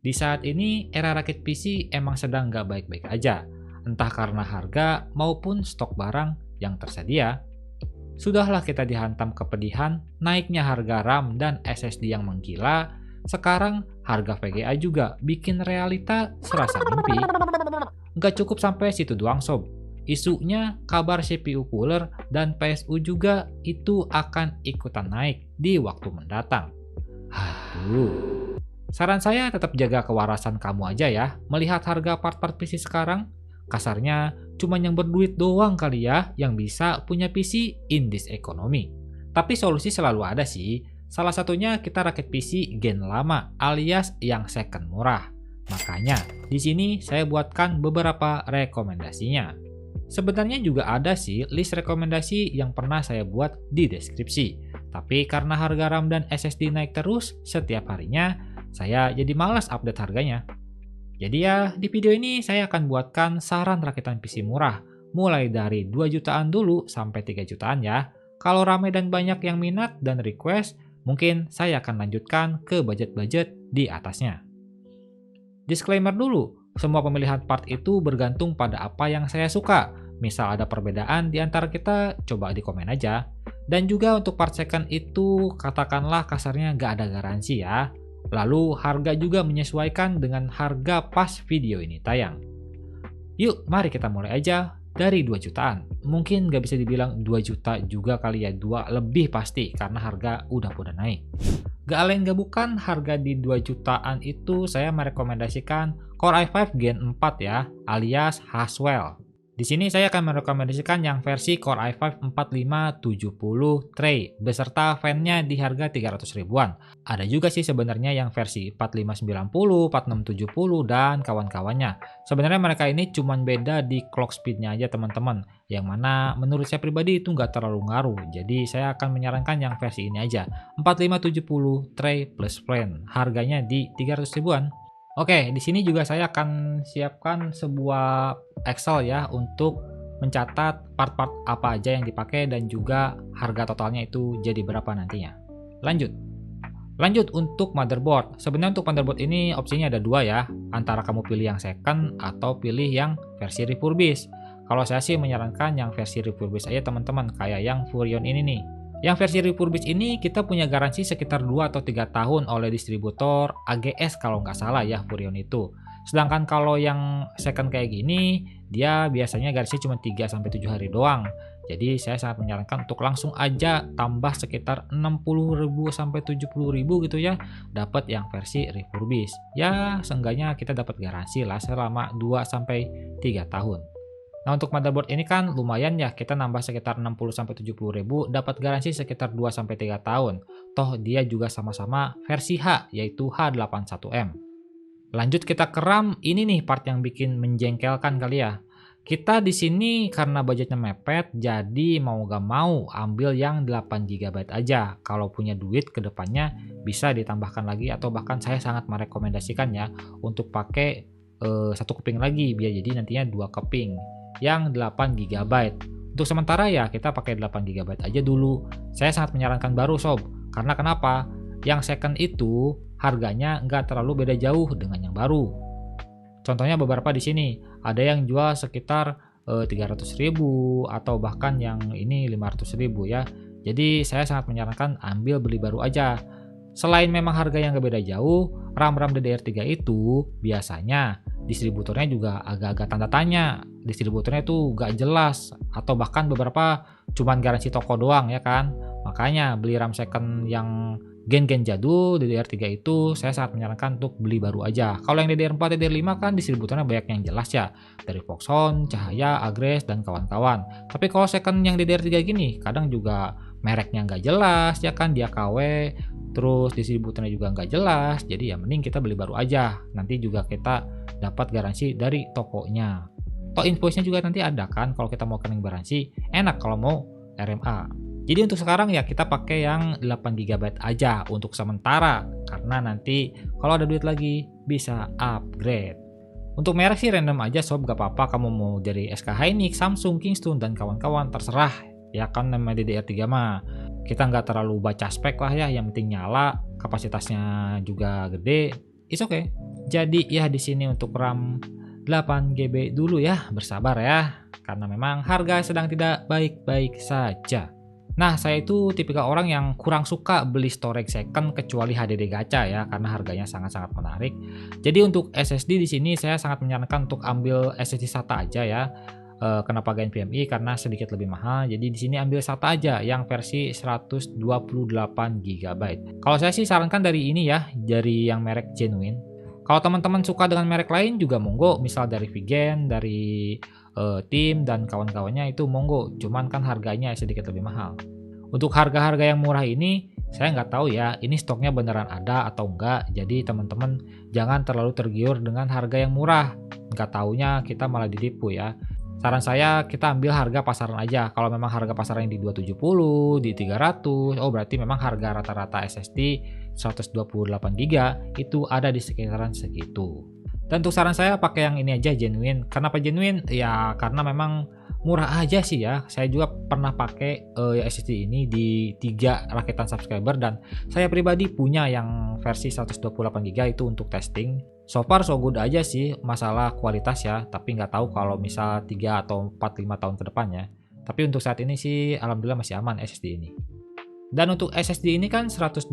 Di saat ini, era rakit PC emang sedang nggak baik-baik aja, entah karena harga maupun stok barang yang tersedia. Sudahlah kita dihantam kepedihan, naiknya harga RAM dan SSD yang menggila, sekarang harga VGA juga bikin realita serasa mimpi. Nggak cukup sampai situ doang sob. Isunya kabar CPU cooler dan PSU juga itu akan ikutan naik di waktu mendatang. Aduh. Saran saya tetap jaga kewarasan kamu aja ya, melihat harga part-part PC sekarang. Kasarnya, cuma yang berduit doang kali ya yang bisa punya PC in this economy. Tapi solusi selalu ada sih. Salah satunya kita rakit PC gen lama alias yang second murah. Makanya, di sini saya buatkan beberapa rekomendasinya. Sebenarnya juga ada sih list rekomendasi yang pernah saya buat di deskripsi. Tapi karena harga RAM dan SSD naik terus setiap harinya, saya jadi malas update harganya. Jadi ya, di video ini saya akan buatkan saran rakitan PC murah, mulai dari 2 jutaan dulu sampai 3 jutaan ya. Kalau rame dan banyak yang minat dan request, mungkin saya akan lanjutkan ke budget-budget di atasnya. Disclaimer dulu, semua pemilihan part itu bergantung pada apa yang saya suka. Misal ada perbedaan di antara kita, coba di komen aja. Dan juga untuk part second itu, katakanlah kasarnya nggak ada garansi ya. Lalu harga juga menyesuaikan dengan harga pas video ini tayang. Yuk, mari kita mulai aja dari 2 jutaan. Mungkin nggak bisa dibilang 2 juta juga kali ya, 2 lebih pasti karena harga udah naik. Gak lain gak bukan, harga di 2 jutaan itu saya merekomendasikan Core i5 Gen 4 ya, alias Haswell. Di sini saya akan merekomendasikan yang versi Core i5 4570 Tray beserta fan-nya di harga 300 ribuan. Ada juga sih sebenarnya yang versi 4590, 4670 dan kawan-kawannya. Sebenarnya mereka ini cuman beda di clock speed-nya aja teman-teman. Yang mana menurut saya pribadi itu nggak terlalu ngaruh. Jadi saya akan menyarankan yang versi ini aja. 4570 Tray plus fan. Harganya di 300 ribuan. Oke, di sini juga saya akan siapkan sebuah Excel ya untuk mencatat part-part apa aja yang dipakai dan juga harga totalnya itu jadi berapa nantinya. Lanjut untuk motherboard. Sebenarnya untuk motherboard ini opsinya ada 2 ya, antara kamu pilih yang second atau pilih yang versi refurbished. Kalau saya sih menyarankan yang versi refurbished aja teman-teman, kayak yang Furion ini nih. Yang versi refurbished ini kita punya garansi sekitar 2 atau 3 tahun oleh distributor AGS kalau nggak salah ya Furion itu. Sedangkan kalau yang second kayak gini, dia biasanya garansi cuma 3-7 hari doang. Jadi saya sangat menyarankan untuk langsung aja tambah sekitar 60.000 sampai 70.000 gitu ya, dapat yang versi refurbished. Ya, seenggaknya kita dapat garansi lah selama 2-3 tahun. Nah, untuk motherboard ini kan lumayan ya, kita nambah sekitar 60-70 ribu, dapat garansi sekitar 2-3 tahun. Toh dia juga sama-sama versi H, yaitu H81M. Lanjut kita ke RAM, ini nih part yang bikin menjengkelkan kali ya. Kita di sini karena budgetnya mepet, jadi mau gak mau ambil yang 8GB aja. Kalau punya duit ke depannya bisa ditambahkan lagi, atau bahkan saya sangat merekomendasikan ya untuk pakai 1 keping lagi, biar jadi nantinya 2 keping yang 8GB. Untuk sementara ya kita pakai 8GB aja dulu. Saya sangat menyarankan baru sob, karena kenapa? Yang second itu harganya nggak terlalu beda jauh dengan yang baru. Contohnya beberapa di sini ada yang jual sekitar 300.000 atau bahkan yang ini 500.000 ya. Jadi saya sangat menyarankan ambil beli baru aja. Selain memang harga yang nggak beda jauh, RAM-RAM DDR3 itu biasanya distributornya juga agak-agak tanda tanya. Distributornya itu gak jelas, atau bahkan beberapa cuman garansi toko doang ya kan. Makanya beli RAM second yang gen-gen jadul DDR3 itu saya sangat menyarankan untuk beli baru aja. Kalau yang DDR4, DDR5 kan distributornya banyak yang jelas ya, dari Foxconn, Cahaya, Agres dan kawan-kawan. Tapi kalau second yang DDR3 gini, kadang juga mereknya nggak jelas ya kan, dia KW, terus distributornya juga nggak jelas. Jadi ya mending kita beli baru aja. Nanti juga kita dapat garansi dari tokonya. Toh invoice-nya juga nanti ada kan kalau kita mau rekening garansi. Enak kalau mau RMA. Jadi untuk sekarang ya kita pakai yang 8GB aja untuk sementara, karena nanti kalau ada duit lagi bisa upgrade. Untuk merek sih random aja sob, gak apa-apa kamu mau dari SK Hynix, Samsung, Kingston dan kawan-kawan, terserah ya kan. Namanya DDR3 mah kita nggak terlalu baca spek lah ya, yang penting nyala, kapasitasnya juga gede, it's okay. Jadi ya di sini untuk RAM 8 GB dulu ya, bersabar ya, karena memang harga sedang tidak baik-baik saja. Nah, saya itu tipikal orang yang kurang suka beli storage second kecuali HDD gacha ya, karena harganya sangat-sangat menarik. Jadi untuk SSD di sini saya sangat menyarankan untuk ambil SSD SATA aja ya. Kenapa pakai NVMe? Karena sedikit lebih mahal. Jadi di sini ambil SATA aja yang versi 128 GB. Kalau saya sih sarankan dari ini ya, dari yang merek Genuine. Kalau teman-teman suka dengan merek lain juga monggo, misal dari Vigen, dari tim dan kawan-kawannya itu monggo, cuman kan harganya sedikit lebih mahal. Untuk harga-harga yang murah ini saya nggak tahu ya ini stoknya beneran ada atau enggak, jadi teman-teman jangan terlalu tergiur dengan harga yang murah, nggak taunya kita malah ditipu ya. Saran saya kita ambil harga pasaran aja. Kalau memang harga pasaran di 270, di 300, oh berarti memang harga rata-rata SSD 128 GB itu ada di sekitaran segitu. Dan untuk saran saya pakai yang ini aja, Genuine. Kenapa Genuine? Ya karena memang murah aja sih ya. Saya juga pernah pakai SSD ini di 3 rakitan subscriber dan saya pribadi punya yang versi 128 GB itu untuk testing. So far so good aja sih masalah kualitas ya, tapi nggak tahu kalau misal 3 atau 4 5 tahun ke depannya. Tapi untuk saat ini sih alhamdulillah masih aman SSD ini. Dan untuk SSD ini kan 128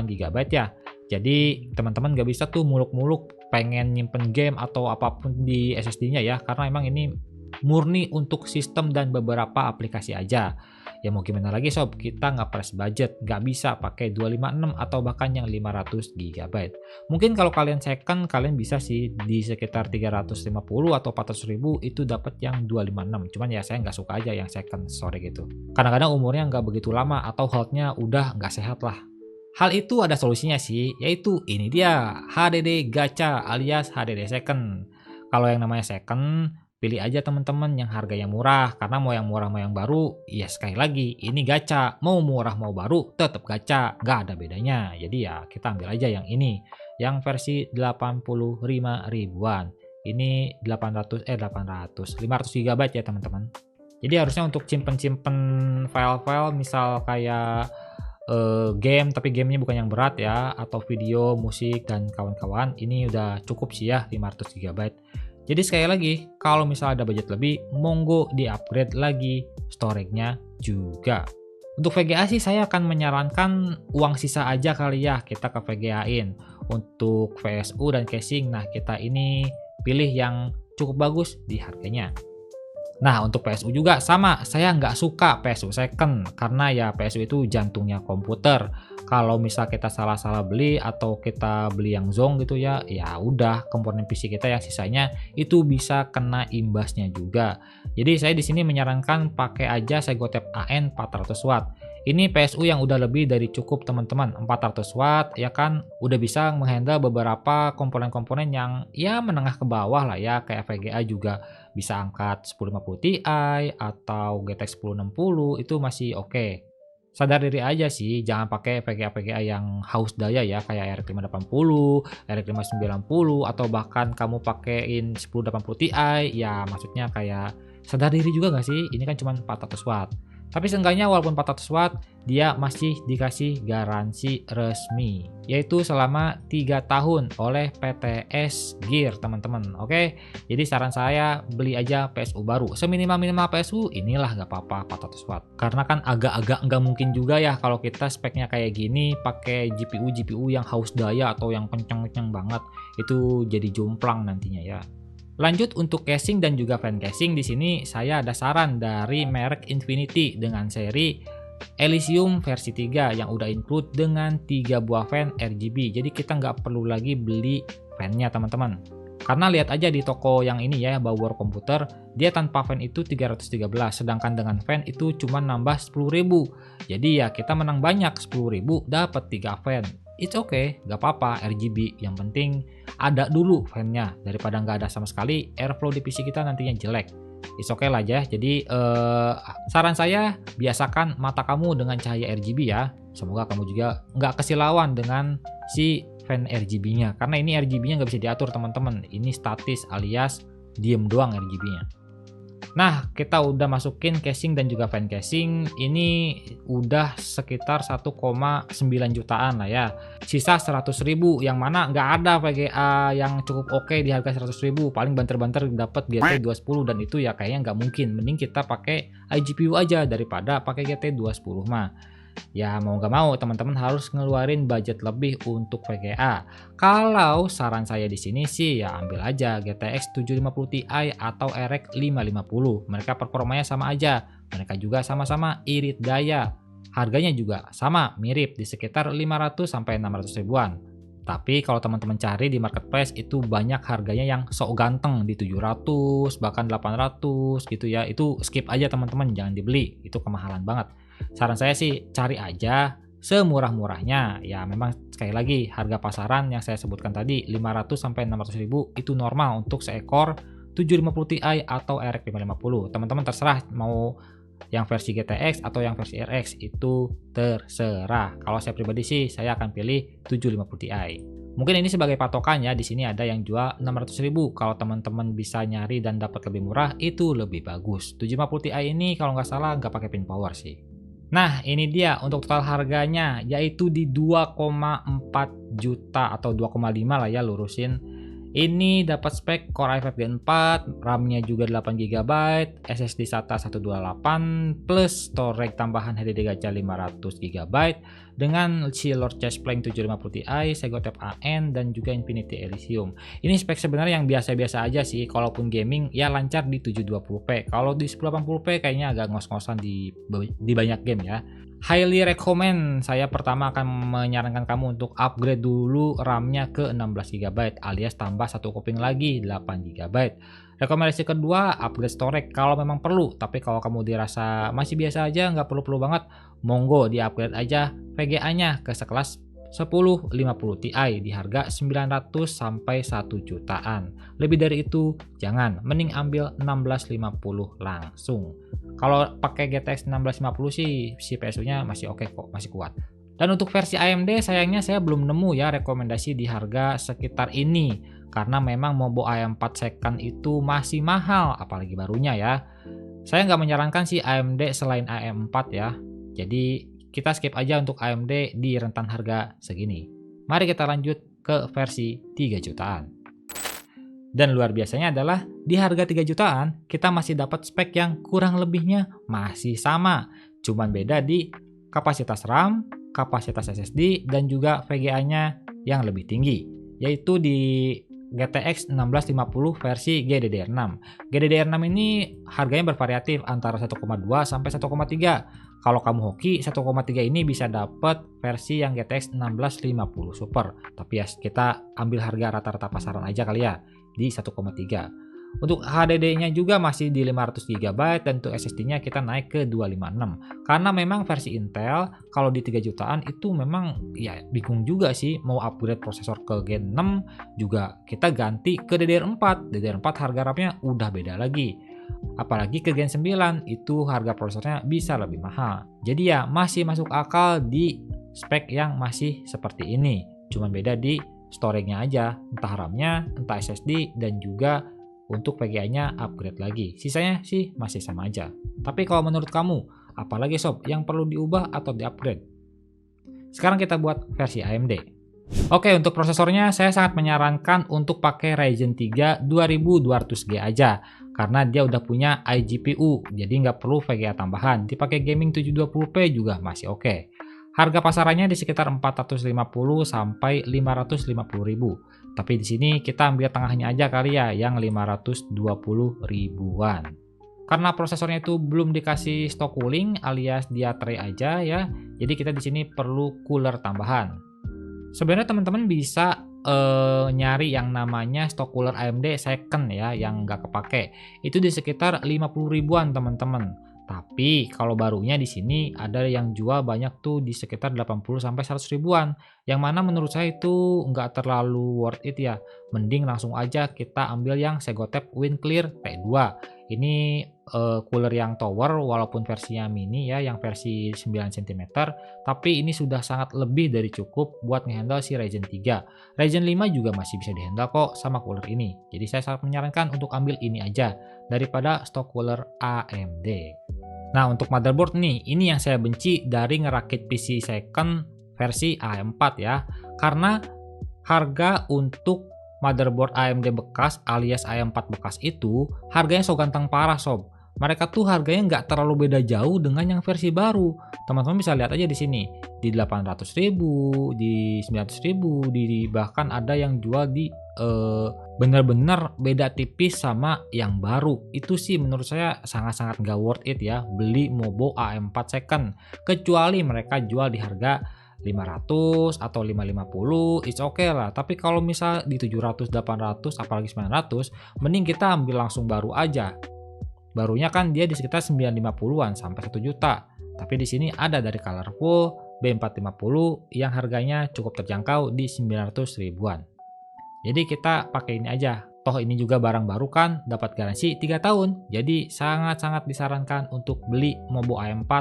GB ya. Jadi teman-teman nggak bisa tuh muluk-muluk pengen nyimpen game atau apapun di SSD-nya ya, karena emang ini murni untuk sistem dan beberapa aplikasi aja. Ya mau gimana lagi sob, kita nggak press budget, nggak bisa pakai 256 atau bahkan yang 500 GB. Mungkin kalau kalian second, kalian bisa sih di sekitar 350 atau 400 ribu itu dapat yang 256. Cuman ya saya nggak suka aja yang second, sorry gitu. Kadang-kadang umurnya nggak begitu lama atau health-nya udah nggak sehat lah. Hal itu ada solusinya sih, yaitu ini dia, HDD gacha alias HDD second. Kalau yang namanya second, pilih aja teman-teman yang harganya murah, karena mau yang murah mau yang baru, ya sekali lagi, ini gacha, mau murah mau baru, tetap gacha, nggak ada bedanya. Jadi ya kita ambil aja yang ini, yang versi 85 ribuan. Ini 500 GB ya teman-teman. Jadi harusnya untuk simpen-simpen file-file misal kayak game, tapi gamenya bukan yang berat ya, atau video, musik, dan kawan-kawan, ini udah cukup sih ya 500 GB. Jadi sekali lagi, kalau misalnya ada budget lebih, monggo di-upgrade lagi storage-nya juga. Untuk VGA sih saya akan menyarankan uang sisa aja kali ya, kita ke VGA-in. Untuk VSU dan casing, nah kita ini pilih yang cukup bagus di harganya. Nah untuk PSU juga sama, saya nggak suka PSU second karena ya PSU itu jantungnya komputer. Kalau misal kita salah-salah beli atau kita beli yang zonk gitu ya, ya udah komponen PC kita yang sisanya itu bisa kena imbasnya juga. Jadi saya di sini menyarankan pakai aja Segotep AN 400 watt. Ini PSU yang udah lebih dari cukup teman-teman, 400 watt ya kan udah bisa menghandle beberapa komponen-komponen yang ya menengah ke bawah lah ya, kayak VGA juga bisa angkat 1050 Ti atau GTX 1060 itu masih oke. Sadar diri aja sih, jangan pakai VGA-VGA yang haus daya ya, kayak RX 580, RX 590 atau bahkan kamu pakein 1080 Ti ya maksudnya kayak sadar diri juga nggak sih? Ini kan cuma 400 watt. Tapi seenggaknya walaupun 400 watt, dia masih dikasih garansi resmi, yaitu selama 3 tahun oleh PTS Gear, teman-teman. Oke, jadi saran saya beli aja PSU baru. Seminimal-minimal PSU, inilah nggak apa-apa 400 watt. Karena kan agak-agak nggak mungkin juga ya kalau kita speknya kayak gini, pakai GPU yang haus daya atau yang kenceng-kenceng banget, itu jadi jomplang nantinya ya. Lanjut untuk casing dan juga fan casing, di sini saya ada saran dari merek Infinity dengan seri Elysium versi 3 yang udah include dengan 3 buah fan RGB. Jadi kita nggak perlu lagi beli fan-nya teman-teman. Karena lihat aja di toko yang ini ya, Bauer Komputer, dia tanpa fan itu 313, sedangkan dengan fan itu cuma nambah 10.000. Jadi ya kita menang banyak, 10.000 dapat 3 fan. It's okay, gak apa-apa RGB, yang penting ada dulu fan-nya daripada nggak ada sama sekali, airflow di PC kita nantinya jelek. It's okay lah ya. Jadi saran saya biasakan mata kamu dengan cahaya RGB ya. Semoga kamu juga nggak kesilauan dengan si fan RGB-nya, karena ini RGB-nya nggak bisa diatur teman-teman. Ini statis alias diem doang RGB-nya. Nah, kita udah masukin casing dan juga fan casing, ini udah sekitar 1,9 jutaan lah ya. Sisa 100.000, yang mana nggak ada VGA yang cukup oke di harga 100.000, paling banter-banter dapat GT 210 dan itu ya kayaknya nggak mungkin. Mending kita pakai iGPU aja daripada pakai GT 210 mah. Ya mau nggak mau teman-teman harus ngeluarin budget lebih untuk VGA. Kalau saran saya di sini sih ya ambil aja GTX 750 Ti atau RX 550. Mereka performanya sama aja. Mereka juga sama-sama irit daya. Harganya juga sama, mirip di sekitar 500 sampai 600 ribuan. Tapi kalau teman-teman cari di marketplace itu banyak harganya yang sok ganteng di 700 bahkan 800 gitu ya. Itu skip aja teman-teman, jangan dibeli. Itu kemahalan banget. Saran saya sih cari aja semurah-murahnya. Ya memang sekali lagi harga pasaran yang saya sebutkan tadi 500 sampai 600 ribu itu normal untuk seekor 750 Ti atau RX 550. Teman-teman terserah mau yang versi GTX atau yang versi RX, itu terserah. Kalau saya pribadi sih saya akan pilih 750 Ti. Mungkin ini sebagai patokan ya, di sini ada yang jual 600.000. Kalau teman-teman bisa nyari dan dapat lebih murah itu lebih bagus. 750 Ti ini kalau nggak salah nggak pakai pin power sih. Nah, ini dia untuk total harganya, yaitu di 2,4 juta atau 2,5 lah ya lurusin. Ini dapat spek Core i5 Gen 4, RAM-nya juga 8 GB, SSD SATA 128 plus storage tambahan HDD Gacha 500 GB dengan Lord Charge Plank 750 Ti, Segotep AN dan juga Infinity Elysium. Ini spek sebenarnya yang biasa-biasa aja sih, kalaupun gaming ya lancar di 720p. Kalau di 1080p kayaknya agak ngos-ngosan di banyak game ya. Highly recommend, saya pertama akan menyarankan kamu untuk upgrade dulu RAM-nya ke 16 GB alias tambah satu kuping lagi 8 GB. Rekomendasi kedua, upgrade storage kalau memang perlu, tapi kalau kamu dirasa masih biasa aja, nggak perlu-perlu banget, monggo di upgrade aja VGA-nya ke sekelas 1050 Ti di harga 900 sampai 1 jutaan. Lebih dari itu jangan, mending ambil 1650 langsung. Kalau pakai GTX 1650 sih CPU-nya masih oke kok, masih kuat. Dan untuk versi AMD sayangnya saya belum nemu ya rekomendasi di harga sekitar ini, karena memang Mobo AM4 second itu masih mahal, apalagi barunya ya. Saya nggak menyarankan sih AMD selain AM4 ya. Jadi kita skip aja untuk AMD di rentan harga segini. Mari kita lanjut ke versi 3 jutaan. Dan luar biasanya adalah di harga 3 jutaan kita masih dapat spek yang kurang lebihnya masih sama. Cuman beda di kapasitas RAM, kapasitas SSD, dan juga VGA-nya yang lebih tinggi. Yaitu di GTX 1650 versi GDDR6. GDDR6 ini harganya bervariatif antara 1,2 sampai 1,3. Kalau kamu hoki 1,3 ini bisa dapat versi yang GTX 1650 Super. Tapi ya kita ambil harga rata-rata pasaran aja kali ya di 1,3. Untuk HDD-nya juga masih di 500 GB dan untuk SSD-nya kita naik ke 256. Karena memang versi Intel kalau di 3 jutaan itu memang ya bingung juga sih mau upgrade prosesor ke Gen 6 juga kita ganti ke DDR4. DDR4 harga RAM-nya udah beda lagi. Apalagi ke Gen 9 itu harga prosesornya bisa lebih mahal. Jadi ya masih masuk akal di spek yang masih seperti ini. Cuman beda di storage-nya aja, entah RAM-nya, entah SSD, dan juga untuk VGA-nya upgrade lagi. Sisanya sih masih sama aja. Tapi kalau menurut kamu, apalagi sob yang perlu diubah atau di-upgrade? Sekarang kita buat versi AMD. Oke, untuk prosesornya saya sangat menyarankan untuk pakai Ryzen 3 2200G aja. Karena dia udah punya iGPU, jadi nggak perlu VGA tambahan. Dipakai gaming 720p juga masih oke. Harga pasarannya di sekitar 450 sampai 550 ribu. Tapi di sini kita ambil tengahnya aja kali ya, yang 520 ribuan. Karena prosesornya itu belum dikasih stock cooling alias dia tray aja ya. Jadi kita di sini perlu cooler tambahan. Sebenarnya teman-teman bisa nyari yang namanya stock cooler AMD second ya, yang nggak kepake. Itu di sekitar 50 ribuan teman-teman. Tapi kalau barunya di sini ada yang jual banyak tuh di sekitar 80 sampai 100 ribuan. Yang mana menurut saya itu nggak terlalu worth it ya. Mending langsung aja kita ambil yang Segotep WinClear T2. Ini cooler yang tower walaupun versinya mini ya, yang versi 9 cm, tapi ini sudah sangat lebih dari cukup buat ngehandle si Ryzen 3. Ryzen 5 juga masih bisa dihandle kok sama cooler ini. Jadi saya sangat menyarankan untuk ambil ini aja daripada stock cooler AMD. Nah, untuk motherboard nih, ini yang saya benci dari ngerakit PC second versi AM4 ya. Karena harga untuk motherboard AMD bekas alias AM4 bekas itu harganya so ganteng parah sob. Mereka tuh harganya nggak terlalu beda jauh dengan yang versi baru. Teman-teman bisa lihat aja di sini, di 800.000, di 900.000, di bahkan ada yang jual di bener-bener beda tipis sama yang baru. Itu sih menurut saya sangat-sangat nggak worth it ya beli Mobo AM4 second. Kecuali mereka jual di harga 500 atau 550, it's okay lah. Tapi kalau misal di 700, 800, apalagi 900, mending kita ambil langsung baru aja. Barunya kan dia di sekitar 950-an sampai 1 juta. Tapi di sini ada dari Colorful B450 yang harganya cukup terjangkau di 900 ribuan. Jadi kita pakai ini aja. Toh ini juga barang baru kan, dapat garansi 3 tahun. Jadi sangat-sangat disarankan untuk beli Mobo AM4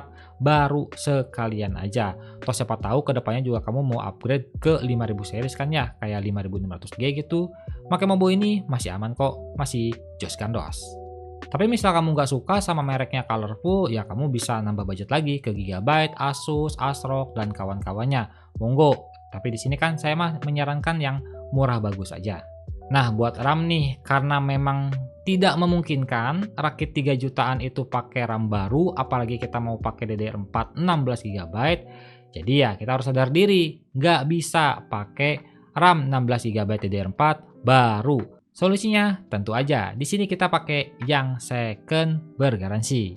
baru sekalian aja. Toh siapa tahu kedepannya juga kamu mau upgrade ke 5000 series kan ya, kayak 5600G gitu. Pakai Mobo ini masih aman kok, masih jos gandos. Tapi misal kamu nggak suka sama mereknya Colorful, ya kamu bisa nambah budget lagi ke Gigabyte, Asus, ASRock, dan kawan-kawannya. Monggo. Tapi di sini kan saya mah menyarankan yang murah bagus aja. Nah, buat RAM nih, karena memang tidak memungkinkan rakit 3 jutaan itu pakai RAM baru, apalagi kita mau pakai DDR4 16 GB. Jadi ya kita harus sadar diri, nggak bisa pakai RAM 16 GB DDR4 baru. Solusinya tentu aja, di sini kita pakai yang second bergaransi.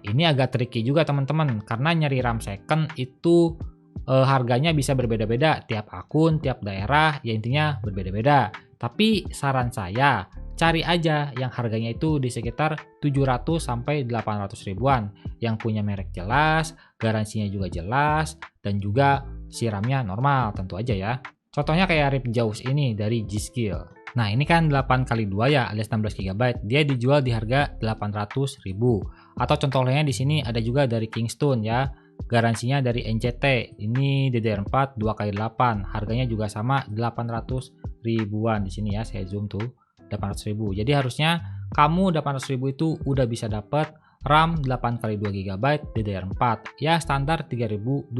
Ini agak tricky juga teman-teman, karena nyari RAM second itu harganya bisa berbeda-beda tiap akun, tiap daerah, ya intinya berbeda-beda. Tapi saran saya, cari aja yang harganya itu di sekitar 700 sampai 800 ribuan. Yang punya merek jelas, garansinya juga jelas, dan juga RAM-nya normal tentu aja ya. Contohnya kayak RIP Jaws ini dari G-Skill. Nah ini kan 8x2 ya alias 16 GB. Dia dijual di harga 800 ribu. Atau contoh lainnya di sini ada juga dari Kingston ya. Garansinya dari NCT, ini DDR4 2x8, harganya juga sama 800 ribuan di sini ya, saya zoom tuh 800 ribu. Jadi harusnya kamu 800 ribu itu udah bisa dapat RAM 8x2 GB DDR4 ya standar 3200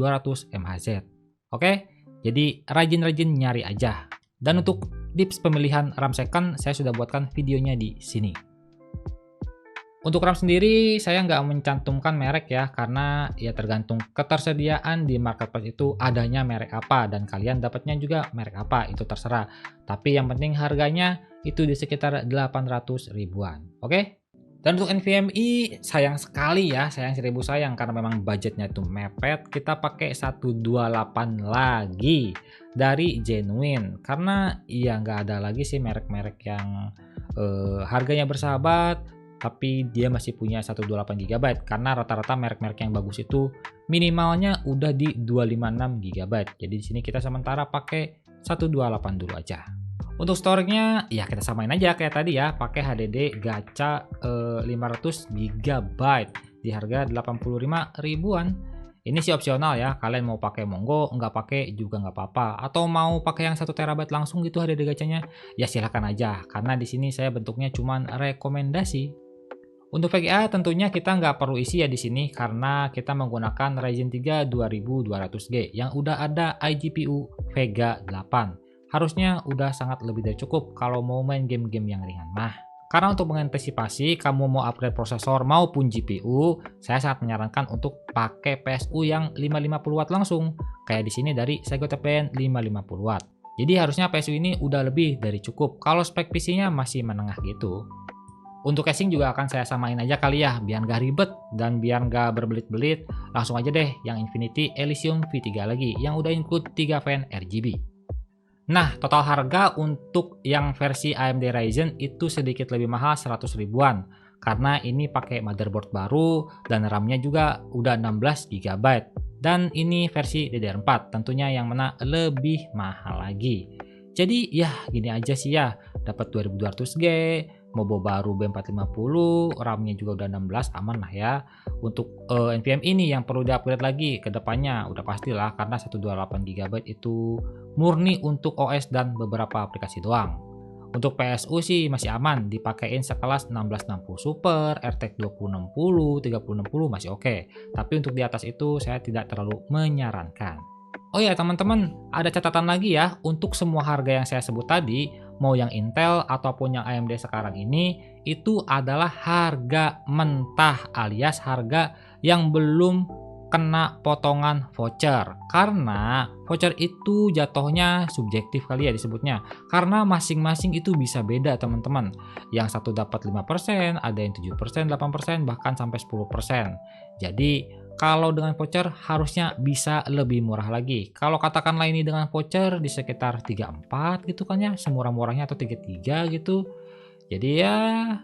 mHz. Oke, jadi rajin-rajin nyari aja. Dan untuk tips pemilihan RAM second saya sudah buatkan videonya di sini. Untuk RAM sendiri saya nggak mencantumkan merek ya, karena ya tergantung ketersediaan di marketplace itu adanya merek apa dan kalian dapatnya juga merek apa, itu terserah. Tapi yang penting harganya itu di sekitar 800 ribuan. Oke? Dan untuk NVMe sayang sekali ya, sayang 1000 sayang karena memang budgetnya itu mepet. Kita pakai 128 lagi dari Genuine, karena ya nggak ada lagi sih merek-merek yang harganya bersahabat tapi dia masih punya 128 GB, karena rata-rata merek-merek yang bagus itu minimalnya udah di 256 GB. Jadi di sini kita sementara pakai 128 dulu aja. Untuk storage-nya ya kita samain aja kayak tadi ya, pakai HDD gacha 500 GB di harga 85 ribuan. Ini sih opsional ya, kalian mau pakai monggo, nggak pakai juga nggak apa-apa. Atau mau pakai yang 1 TB langsung gitu HDD gacanya, ya silahkan aja. Karena di sini saya bentuknya cuman rekomendasi. Untuk VGA tentunya kita nggak perlu isi ya di sini karena kita menggunakan Ryzen 3 2200G yang udah ada iGPU Vega 8. Harusnya udah sangat lebih dari cukup kalau mau main game-game yang ringan mah. Karena untuk mengantisipasi kamu mau upgrade prosesor maupun GPU, saya sangat menyarankan untuk pakai PSU yang 550 watt langsung. Kayak di sini dari Sego TPN 550 watt. Jadi harusnya PSU ini udah lebih dari cukup kalau spek PC-nya masih menengah gitu. Untuk casing juga akan saya samain aja kali ya, biar nggak ribet dan biar nggak berbelit-belit. Langsung aja deh yang Infinity Elysium V3 lagi, yang udah include 3 fan RGB. Nah, total harga untuk yang versi AMD Ryzen itu sedikit lebih mahal 100 ribuan. Karena ini pakai motherboard baru dan RAM-nya juga udah 16 GB. Dan ini versi DDR4, tentunya yang mana lebih mahal lagi. Jadi ya gini aja sih ya, dapat 2200G, Mobo baru B450, RAM-nya juga udah 16, aman lah ya. Untuk NVMe ini yang perlu di-upgrade lagi ke depannya, udah pastilah karena 128 GB itu murni untuk OS dan beberapa aplikasi doang. Untuk PSU sih masih aman, dipakein sekelas 1660 Super, RTX 2060, 3060 masih oke. Tapi untuk di atas itu saya tidak terlalu menyarankan. Oh ya teman-teman, ada catatan lagi ya, untuk semua harga yang saya sebut tadi, mau yang Intel ataupun yang AMD sekarang ini, itu adalah harga mentah alias harga yang belum kena potongan voucher. Karena voucher itu jatuhnya subjektif kali ya disebutnya. Karena masing-masing itu bisa beda teman-teman. Yang satu dapat 5%, ada yang 7%, 8%, bahkan sampai 10%. Jadi kalau dengan voucher harusnya bisa lebih murah lagi. Kalau katakanlah ini dengan voucher di sekitar 34 gitu kan ya, semurah-murahnya atau 33 gitu. Jadi ya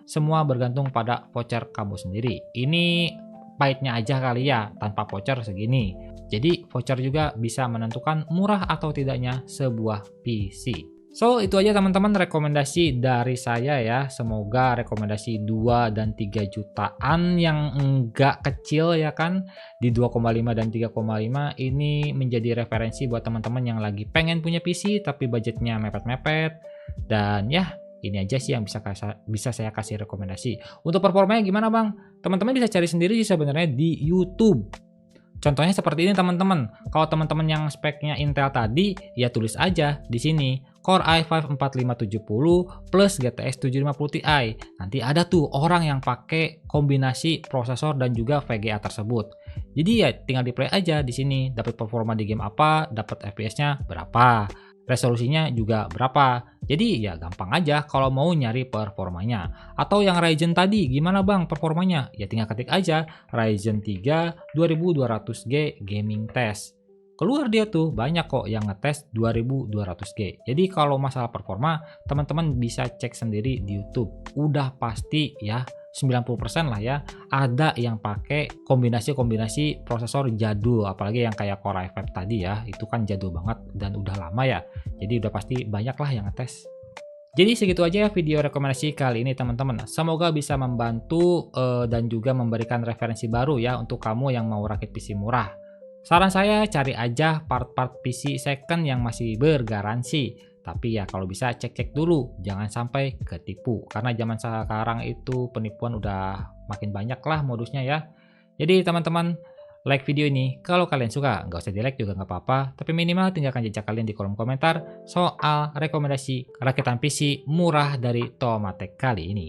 semua bergantung pada voucher kamu sendiri. Ini pahitnya aja kali ya, tanpa voucher segini. Jadi voucher juga bisa menentukan murah atau tidaknya sebuah PC. So, itu aja teman-teman rekomendasi dari saya ya. Semoga rekomendasi 2 dan 3 jutaan yang enggak kecil ya kan, di 2,5 dan 3,5 ini menjadi referensi buat teman-teman yang lagi pengen punya PC tapi budgetnya mepet-mepet. Dan ya, ini aja sih yang bisa saya kasih rekomendasi. Untuk performanya gimana bang? Teman-teman bisa cari sendiri sih sebenarnya di YouTube. Contohnya seperti ini teman-teman. Kalau teman-teman yang speknya Intel tadi, ya tulis aja di sini Core i5 4570 plus GTX 750 Ti. Nanti ada tuh orang yang pakai kombinasi prosesor dan juga VGA tersebut. Jadi ya tinggal di play aja di sini. Dapat performa di game apa, dapat FPS-nya berapa, resolusinya juga berapa. Jadi ya gampang aja kalau mau nyari performanya. Atau yang Ryzen tadi gimana bang performanya? Ya tinggal ketik aja Ryzen 3 2200G gaming test. Keluar dia tuh banyak kok yang ngetes 2200G. Jadi kalau masalah performa teman-teman bisa cek sendiri di YouTube. Udah pasti ya 90% lah ya ada yang pakai kombinasi prosesor jadul, apalagi yang kayak Core i5 tadi ya, itu kan jadul banget dan udah lama ya, jadi udah pasti banyak lah yang ngetes. Jadi segitu aja video rekomendasi kali ini teman-teman, semoga bisa membantu dan juga memberikan referensi baru ya untuk kamu yang mau rakit PC murah. Saran saya cari aja part-part PC second yang masih bergaransi. Tapi ya kalau bisa cek-cek dulu, jangan sampai ketipu. Karena zaman sekarang itu penipuan udah makin banyak lah modusnya ya. Jadi teman-teman, like video ini. Kalau kalian suka, nggak usah di-like juga nggak apa-apa. Tapi minimal tinggalkan jejak kalian di kolom komentar soal rekomendasi rakitan PC murah dari Tomatech kali ini.